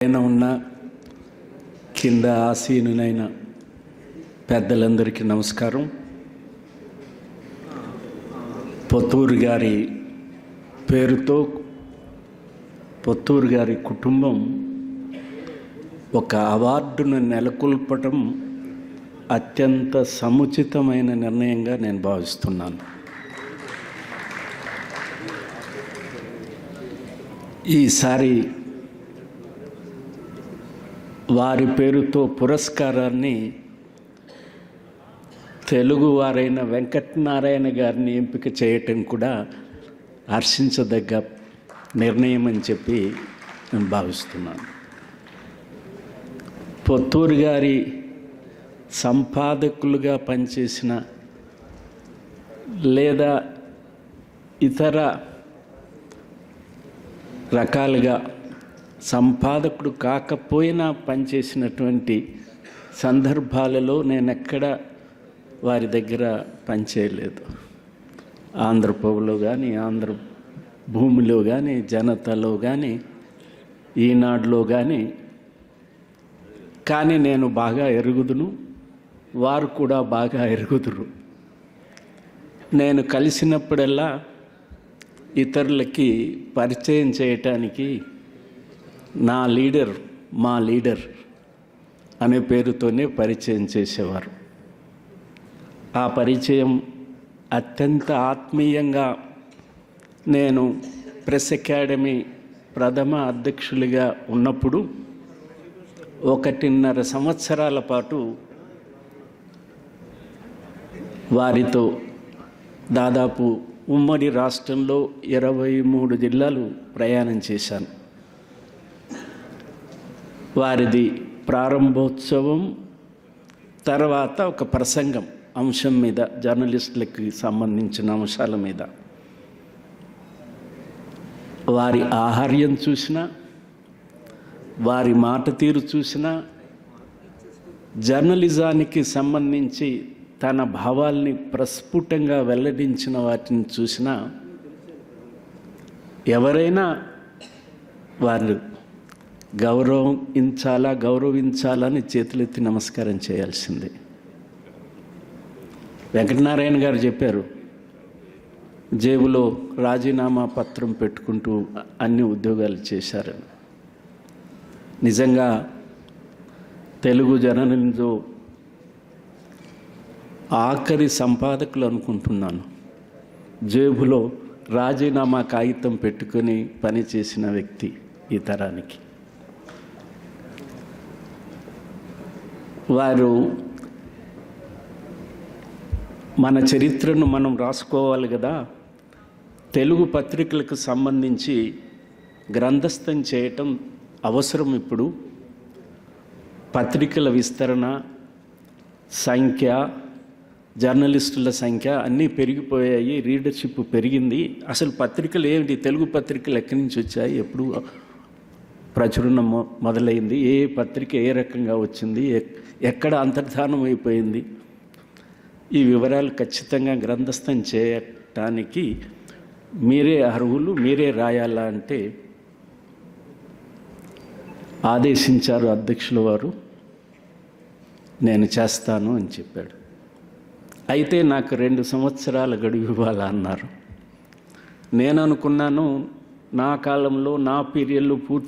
పైన ఉన్న కింద ఆసీనులైన పెద్దలందరికీ నమస్కారం. పొత్తూరు గారి పేరుతో పొత్తూరు గారి కుటుంబం ఒక అవార్డును నెలకొల్పటం అత్యంత సముచితమైన నిర్ణయంగా నేను భావిస్తున్నాను. ఈసారి వారి పేరుతో పురస్కారాన్ని తెలుగువారైన వెంకటనారాయణ గారిని ఎంపిక చేయటం కూడా హర్షించదగ్గ నిర్ణయం అని చెప్పి నేను భావిస్తున్నాను. పొత్తూరు గారి సంపాదకులుగా పనిచేసిన లేదా ఇతర రకాలుగా సంపాదకుడు కాకపోయినా పనిచేసినటువంటి సందర్భాలలో నేను ఎక్కడ వారి దగ్గర పనిచేయలేదు. ఆంధ్రప్రభలో కానీ, ఆంధ్ర భూమిలో కానీ, జనతలో కానీ, ఈనాడులో కానీ నేను బాగా ఎరుగుదును, వారు కూడా బాగా ఎరుగుదురు. నేను కలిసినప్పుడల్లా ఇతరులకి పరిచయం చేయటానికి మా లీడర్ అనే పేరుతోనే పరిచయం చేసేవారు. ఆ పరిచయం అత్యంత ఆత్మీయంగా నేను ప్రెస్ అకాడమీ ప్రథమ అధ్యక్షులుగా ఉన్నప్పుడు 1.5 సంవత్సరాల పాటు వారితో దాదాపు ఉమ్మడి రాష్ట్రంలో 23 జిల్లాలు ప్రయాణం చేశాను. వారిది ప్రారంభోత్సవం తర్వాత ఒక ప్రసంగం అంశం మీద, జర్నలిస్టులకి సంబంధించిన అంశాల మీద. వారి ఆహార్యం చూసినా, వారి మాట తీరు చూసినా, జర్నలిజానికి సంబంధించి తన భావాల్ని ప్రస్ఫుటంగా వెల్లడించిన వాటిని చూసినా ఎవరైనా వారు గౌరవించాలని చేతులెత్తి నమస్కారం చేయాల్సిందే. వెంకటనారాయణ గారు చెప్పారు, జేబులో రాజీనామా పత్రం పెట్టుకుంటూ అన్ని ఉద్యోగాలు చేశారని. నిజంగా తెలుగు జర్నలిజంలో ఆఖరి సంపాదకులు అనుకుంటున్నాను జేబులో రాజీనామా కాగితం పెట్టుకొని పనిచేసిన వ్యక్తి ఈ తరానికి. వారు మన చరిత్రను మనం రాసుకోవాలి కదా, తెలుగు పత్రికలకు సంబంధించి గ్రంథస్థం చేయటం అవసరం. ఇప్పుడు పత్రికల విస్తరణ సంఖ్య, జర్నలిస్టుల సంఖ్య అన్నీ పెరిగిపోయాయి, రీడర్షిప్ పెరిగింది. అసలు పత్రికలు ఏమిటి, తెలుగు పత్రికలు ఎక్కడి నుంచి వచ్చాయి, ఎప్పుడు ప్రచురణ మొదలైంది, ఏ పత్రిక ఏ రకంగా వచ్చింది, ఎక్కడ అంతర్ధానం అయిపోయింది, ఈ వివరాలు ఖచ్చితంగా గ్రంథస్థం చేయటానికి మీరే అర్హులు, మీరే రాయాలా అంటే ఆదేశించారు అధ్యక్షుల వారు. నేను చేస్తాను అని చెప్పాడు. అయితే నాకు 2 సంవత్సరాల గడువు ఇవ్వాలా అన్నారు. నేను అనుకున్నాను నా కాలంలో నా పీరియడ్లో పూర్తి